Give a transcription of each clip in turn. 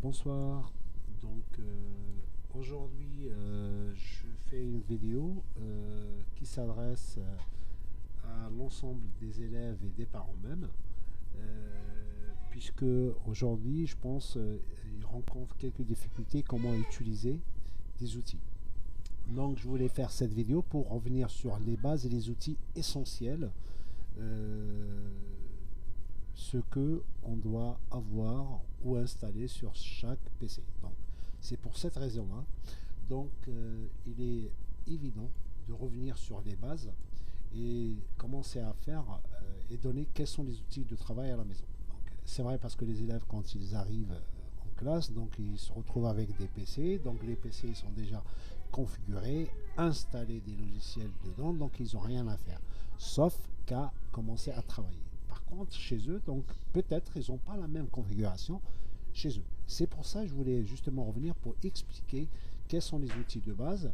Bonsoir. Aujourd'hui, je fais une vidéo qui s'adresse à l'ensemble des élèves et des parents même, puisque aujourd'hui, je pense, ils rencontrent quelques difficultés comment utiliser des outils. Donc, je voulais faire cette vidéo pour revenir sur les bases et les outils essentiels, euh, ce que on doit avoir ou installer sur chaque PC. Donc, c'est pour cette raison-là. Il est évident de revenir sur les bases et commencer à faire et donner quels sont les outils de travail à la maison. C'est vrai parce que les élèves, quand ils arrivent en classe, donc ils se retrouvent avec des PC. Donc, les PC sont déjà configurés, installer des logiciels dedans, donc ils n'ont rien à faire, sauf qu'à commencer à travailler. Par contre, chez eux, donc peut-être ils n'ont pas la même configuration chez eux. C'est pour ça que je voulais justement revenir pour expliquer quels sont les outils de base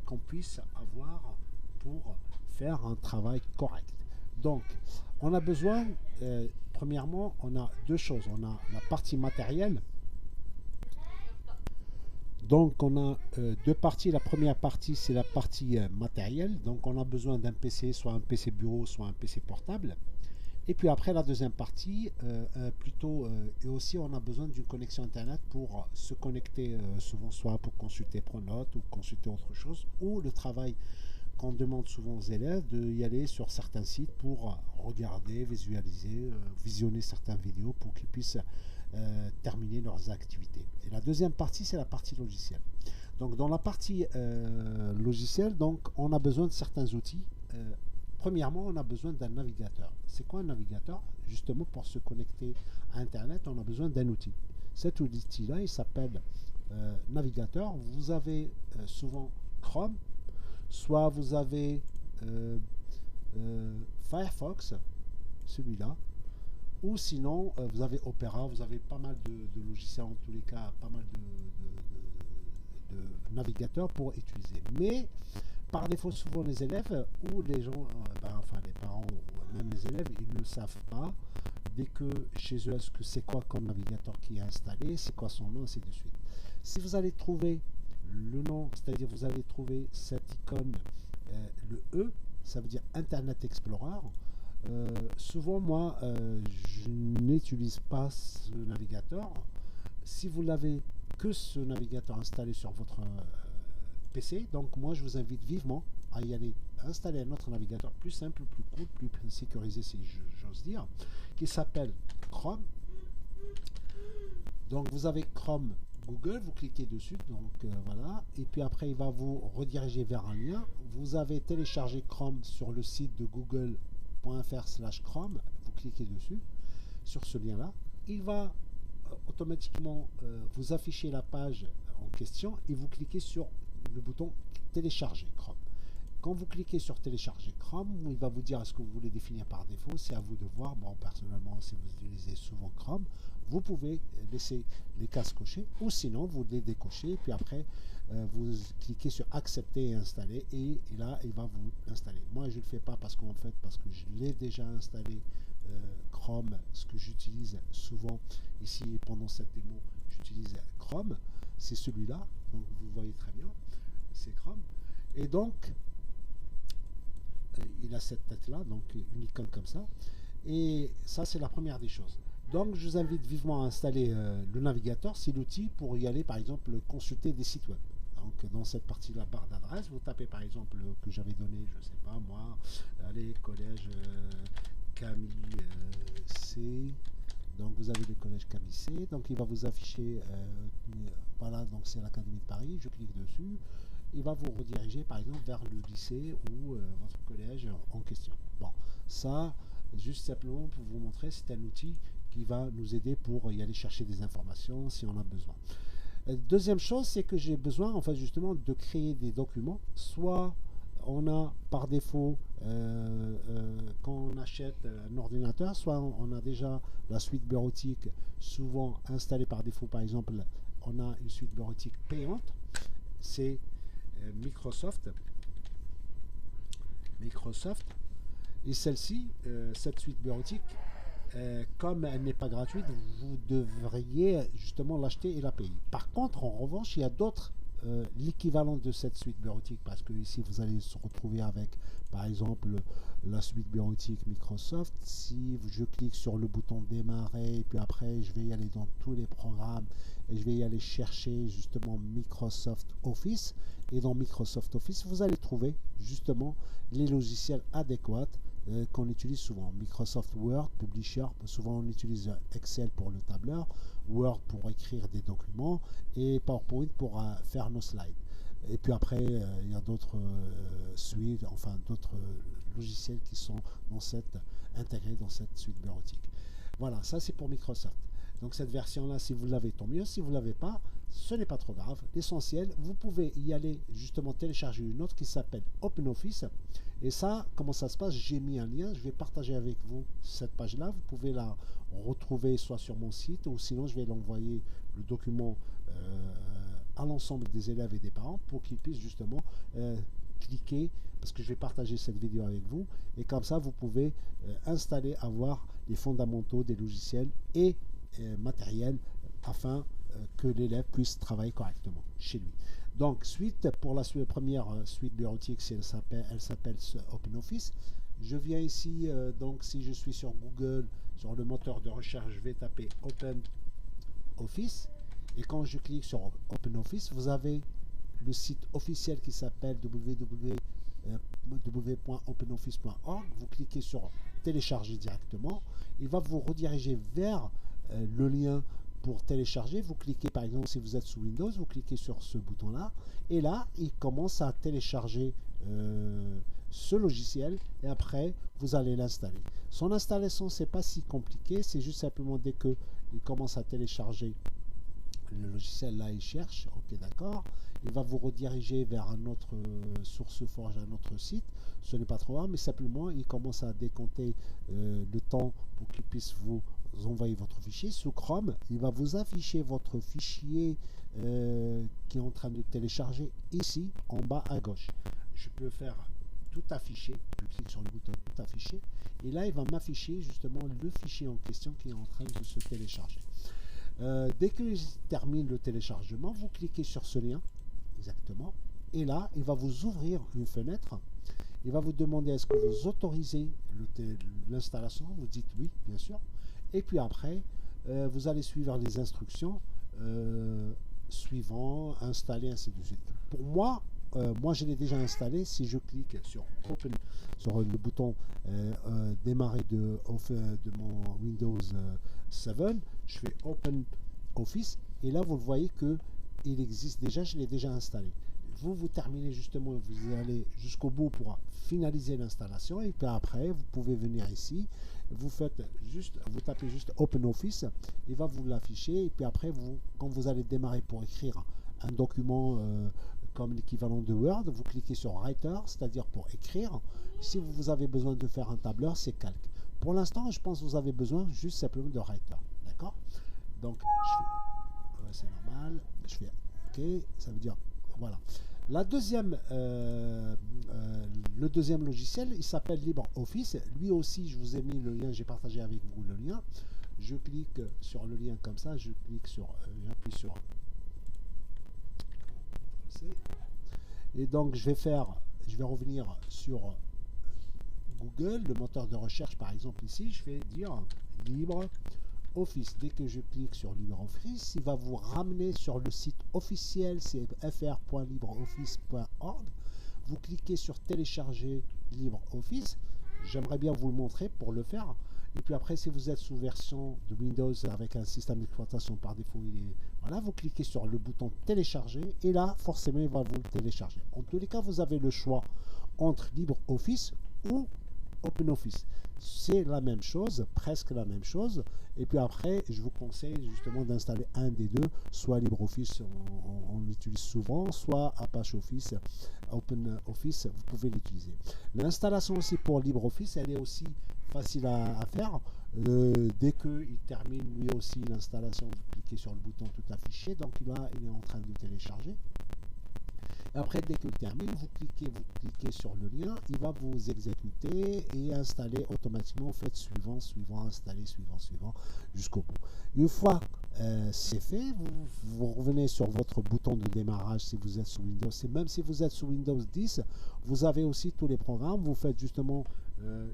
qu'on puisse avoir pour faire un travail correct. Donc, on a besoin, premièrement, on a deux choses. On a la partie matérielle. Donc, on a deux parties. La première partie, c'est la partie matérielle. Donc, on a besoin d'un PC, soit un PC bureau, soit un PC portable. Et puis après, la deuxième partie, et aussi on a besoin d'une connexion Internet pour se connecter, souvent soit pour consulter Pronote ou consulter autre chose, ou le travail qu'on demande souvent aux élèves de y aller sur certains sites pour regarder, visualiser, visionner certaines vidéos pour qu'ils puissent terminer leurs activités. Et la deuxième partie, c'est la partie logicielle. Donc dans la partie logicielle, donc, on a besoin de certains outils. Premièrement, on a besoin d'un navigateur. C'est quoi un navigateur? Justement, pour se connecter à Internet, on a besoin d'un outil. Cet outil-là, il s'appelle navigateur. Vous avez souvent Chrome, soit vous avez euh, Firefox, celui-là, ou sinon vous avez Opera, vous avez pas mal de logiciels, en tous les cas, pas mal de navigateurs pour utiliser. Mais par défaut, souvent les élèves ou les gens, enfin les parents ou même les élèves, ils ne savent pas dès que chez eux, est-ce que c'est quoi comme navigateur qui est installé, c'est quoi son nom, ainsi de suite. Si vous allez trouver le nom, c'est-à-dire vous allez trouver cette icône, le E, ça veut dire Internet Explorer. Souvent, moi, je n'utilise pas ce navigateur. Si vous l'avez que ce navigateur installé sur votre PC, donc moi, je vous invite vivement à y aller installer un autre navigateur plus simple, plus cool, plus sécurisé, si j'ose dire, qui s'appelle Chrome. Donc, vous avez Chrome Google, vous cliquez dessus, donc voilà, et puis après, il va vous rediriger vers un lien. Vous avez téléchargé Chrome sur le site de google.fr/Chrome, vous cliquez dessus, sur ce lien-là. Il va automatiquement vous afficher la page en question et vous cliquez sur le bouton télécharger Chrome. Quand vous cliquez sur télécharger Chrome, il va vous dire est-ce que vous voulez définir par défaut. C'est à vous de voir. Bon, personnellement, si vous utilisez souvent Chrome, vous pouvez laisser les cases cochées ou sinon vous les décochez. Puis après, vous cliquez sur accepter et installer et là, il va vous installer. Moi, je ne le fais pas parce qu'en fait, parce que je l'ai déjà installé Chrome, ce que j'utilise souvent ici pendant cette démo, j'utilise Chrome. C'est celui-là. Donc, vous voyez très bien. C'est Chrome. Et donc, il a cette tête-là, donc une icône comme ça. Et ça, c'est la première des choses. Donc, je vous invite vivement à installer le navigateur, c'est l'outil pour y aller, par exemple, consulter des sites web. Donc, dans cette partie de la barre d'adresse, vous tapez par exemple que j'avais donné, je ne sais pas moi, allez, collège Camille C. Donc, vous avez le collège Camille C. Donc, il va vous afficher, voilà, donc c'est l'Académie de Paris. Je clique dessus. Il va vous rediriger par exemple vers le lycée ou votre collège en question. Bon, ça, juste simplement pour vous montrer, c'est un outil qui va nous aider pour y aller chercher des informations si on a besoin. Deuxième chose, c'est que j'ai besoin en fait justement de créer des documents. Soit on a par défaut, quand on achète un ordinateur, soit on a déjà la suite bureautique souvent installée par défaut. Par exemple, on a une suite bureautique payante. C'est Microsoft. Et celle-ci, cette suite bureautique, comme elle n'est pas gratuite, vous devriez justement l'acheter et la payer. Par contre, en revanche, il y a d'autres l'équivalent de cette suite bureautique, parce que ici vous allez se retrouver avec par exemple la suite bureautique Microsoft. Si je clique sur le bouton démarrer et puis après je vais y aller dans tous les programmes et je vais y aller chercher justement Microsoft Office, et dans Microsoft Office vous allez trouver justement les logiciels adéquats qu'on utilise souvent. Microsoft Word, Publisher, souvent on utilise Excel pour le tableur, Word pour écrire des documents et PowerPoint pour faire nos slides. Et puis après, il y a d'autres suites, enfin d'autres logiciels qui sont intégrés dans cette suite bureautique. Voilà, ça c'est pour Microsoft. Donc cette version-là, si vous l'avez, tant mieux. Si vous ne l'avez pas, ce n'est pas trop grave. L'essentiel, vous pouvez y aller justement télécharger une autre qui s'appelle OpenOffice. Et ça, comment ça se passe? J'ai mis un lien, je vais partager avec vous cette page-là. Vous pouvez la retrouver soit sur mon site ou sinon je vais l'envoyer le document à l'ensemble des élèves et des parents pour qu'ils puissent justement cliquer, parce que je vais partager cette vidéo avec vous, et comme ça vous pouvez installer, avoir les fondamentaux des logiciels et matériel afin que l'élève puisse travailler correctement chez lui. Donc suite pour la première suite bureautique, elle s'appelle OpenOffice. Je viens ici, donc si je suis sur Google, sur le moteur de recherche, je vais taper OpenOffice, et quand je clique sur OpenOffice, vous avez le site officiel qui s'appelle www.openoffice.org. Vous cliquez sur télécharger directement, il va vous rediriger vers le lien pour télécharger. Vous cliquez, par exemple, si vous êtes sous Windows, vous cliquez sur ce bouton là, et là il commence à télécharger ce logiciel, et après vous allez l'installer. Son installation, c'est pas si compliqué, c'est juste simplement dès que il commence à télécharger le logiciel, là il cherche, ok, d'accord, il va vous rediriger vers un autre SourceForge, un autre site. Ce n'est pas trop grave, mais simplement il commence à décompter le temps pour qu'il puisse vous envoyer votre fichier. Sous Chrome, il va vous afficher votre fichier qui est en train de télécharger ici en bas à gauche. Je peux faire tout afficher, je clique sur le bouton tout afficher, et là il va m'afficher justement le fichier en question qui est en train de se télécharger. Dès qu'il termine le téléchargement, vous cliquez sur ce lien exactement, et là il va vous ouvrir une fenêtre. Il va vous demander est-ce que vous autorisez l'installation. Vous dites oui, bien sûr, et puis après vous allez suivre les instructions suivant, installer, ainsi de suite. Pour moi, je l'ai déjà installé. Si je clique sur Open, sur le bouton démarrer de mon Windows 7, je fais Open Office, et là vous voyez que il existe déjà, je l'ai déjà installé. Vous terminez justement, vous allez jusqu'au bout pour finaliser l'installation, et puis après vous pouvez venir ici, vous tapez juste OpenOffice, il va vous l'afficher, et puis après quand vous allez démarrer pour écrire un document comme l'équivalent de Word, vous cliquez sur Writer, c'est-à-dire pour écrire. Si vous avez besoin de faire un tableur, c'est Calque. Pour l'instant, je pense que vous avez besoin juste simplement de Writer, d'accord? Donc c'est normal, je fais OK, ça veut dire voilà. Le deuxième logiciel, il s'appelle LibreOffice. Lui aussi, je vous ai mis le lien, j'ai partagé avec vous le lien. Je clique sur le lien comme ça, j'appuie sur et donc je vais revenir sur Google, le moteur de recherche par exemple ici, je vais dire LibreOffice. Dès que je clique sur LibreOffice, il va vous ramener sur le site officiel, c'est fr.libreoffice.org. Vous cliquez sur télécharger LibreOffice. J'aimerais bien vous le montrer pour le faire. Et puis après, si vous êtes sous version de Windows avec un système d'exploitation par défaut, voilà, vous cliquez sur le bouton télécharger, et là, forcément, il va vous le télécharger. En tous les cas, vous avez le choix entre LibreOffice ou OpenOffice. C'est la même chose, presque la même chose. Et puis après, je vous conseille justement d'installer un des deux, soit LibreOffice, on l'utilise souvent, soit Apache Office, OpenOffice, vous pouvez l'utiliser. L'installation aussi pour LibreOffice, elle est aussi facile à faire. Dès qu'il termine lui aussi l'installation, vous cliquez sur le bouton tout affiché, donc là il est en train de télécharger. Après, dès qu'il termine, vous cliquez sur le lien, il va vous exécuter et installer automatiquement. Vous faites suivant, suivant, installer, suivant, suivant, jusqu'au bout. Une fois c'est fait, vous revenez sur votre bouton de démarrage si vous êtes sous Windows. Et même si vous êtes sous Windows 10, vous avez aussi tous les programmes. Vous faites justement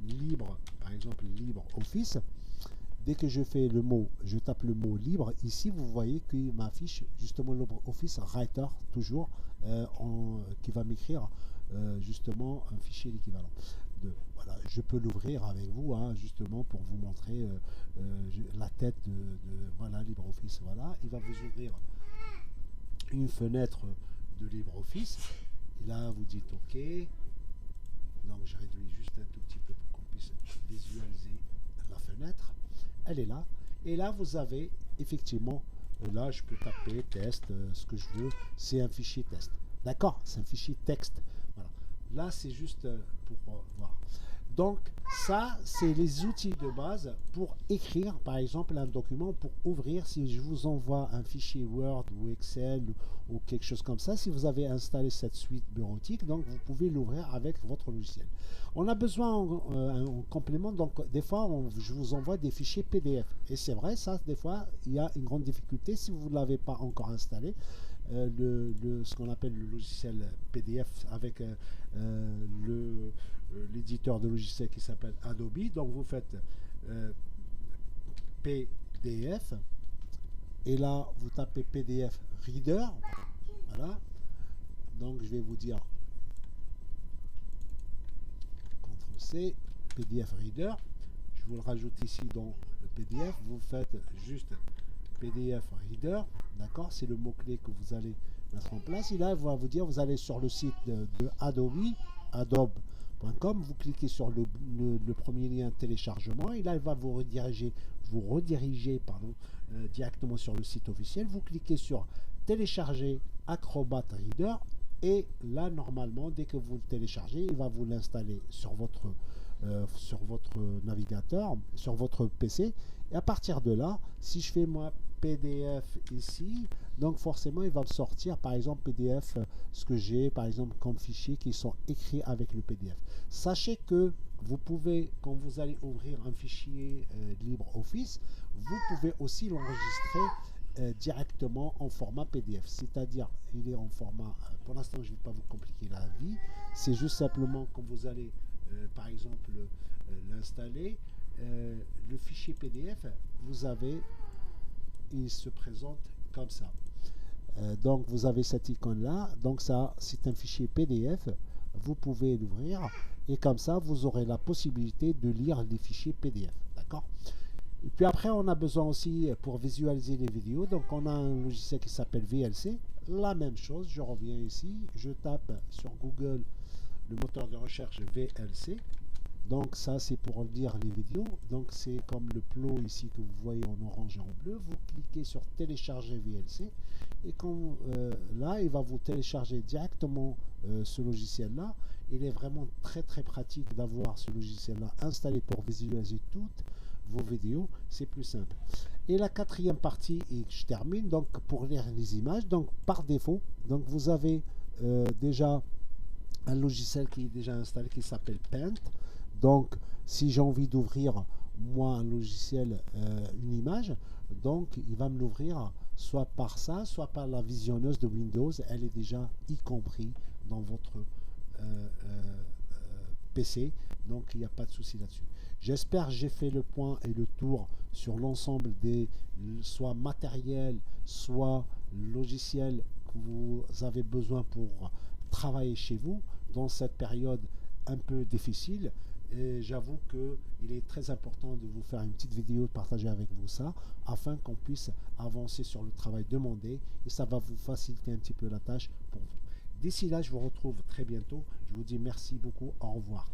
libre, par exemple libre Office. Dès que je fais le mot, je tape le mot libre, ici vous voyez qu'il m'affiche justement LibreOffice Writer, toujours, qui va m'écrire justement un fichier d'équivalent. Voilà, je peux l'ouvrir avec vous, hein, justement pour vous montrer la tête voilà, LibreOffice. Voilà, il va vous ouvrir une fenêtre de LibreOffice. Et là, vous dites OK. Donc, je réduis juste un tout petit peu pour qu'on puisse visualiser la fenêtre. Elle est là. Et là, vous avez effectivement, là, je peux taper test, ce que je veux. C'est un fichier test. D'accord? C'est un fichier texte. Voilà. Là, c'est juste pour voir. Donc, ça, c'est les outils de base pour écrire, par exemple, un document, pour ouvrir. Si je vous envoie un fichier Word ou Excel ou quelque chose comme ça, si vous avez installé cette suite bureautique, donc vous pouvez l'ouvrir avec votre logiciel. On a besoin en complément, donc des fois, je vous envoie des fichiers PDF. Et c'est vrai, ça, des fois, il y a une grande difficulté si vous ne l'avez pas encore installé. Ce qu'on appelle le logiciel PDF avec l'éditeur de logiciel qui s'appelle Adobe. Donc vous faites PDF et là vous tapez PDF Reader. Voilà. Donc je vais vous dire CTRL-C, PDF Reader. Je vous le rajoute ici dans le PDF. Vous faites juste PDF Reader, d'accord, c'est le mot-clé que vous allez mettre en place. Et là, il va vous dire, vous allez sur le site de Adobe, adobe.com, vous cliquez sur le premier lien téléchargement, et là, il va vous rediriger directement sur le site officiel. Vous cliquez sur télécharger Acrobat Reader, et là, normalement, dès que vous le téléchargez, il va vous l'installer sur votre navigateur, sur votre PC. Et à partir de là, si je fais moi PDF ici, donc forcément il va me sortir par exemple PDF, ce que j'ai par exemple comme fichiers qui sont écrits avec le PDF. Sachez que vous pouvez, quand vous allez ouvrir un fichier LibreOffice, vous pouvez aussi l'enregistrer directement en format PDF, c'est-à-dire il est en format, pour l'instant je ne vais pas vous compliquer la vie, c'est juste simplement quand vous allez par exemple l'installer, le fichier PDF, vous avez, il se présente comme ça. Donc vous avez cette icône là, donc ça c'est un fichier PDF, vous pouvez l'ouvrir et comme ça vous aurez la possibilité de lire les fichiers PDF, d'accord. Et puis après on a besoin aussi pour visualiser les vidéos, donc on a un logiciel qui s'appelle VLC, la même chose, je reviens ici, je tape sur Google le moteur de recherche VLC. Donc ça c'est pour lire les vidéos, donc c'est comme le plot ici que vous voyez en orange et en bleu. Vous cliquez sur télécharger VLC et comme là il va vous télécharger directement ce logiciel là. Il est vraiment très pratique d'avoir ce logiciel là installé pour visualiser toutes vos vidéos, c'est plus simple. Et la quatrième partie, et je termine, donc pour lire les images, donc par défaut, donc vous avez déjà un logiciel qui est déjà installé qui s'appelle Paint. Donc, si j'ai envie d'ouvrir, moi, un logiciel, une image, donc il va me l'ouvrir soit par ça, soit par la visionneuse de Windows. Elle est déjà y compris dans votre PC, donc il n'y a pas de souci là-dessus. J'espère que j'ai fait le point et le tour sur l'ensemble des soit matériels, soit logiciels que vous avez besoin pour travailler chez vous dans cette période un peu difficile. Et j'avoue qu'il est très important de vous faire une petite vidéo, de partager avec vous ça, afin qu'on puisse avancer sur le travail demandé et ça va vous faciliter un petit peu la tâche pour vous. D'ici là, je vous retrouve très bientôt. Je vous dis merci beaucoup. Au revoir.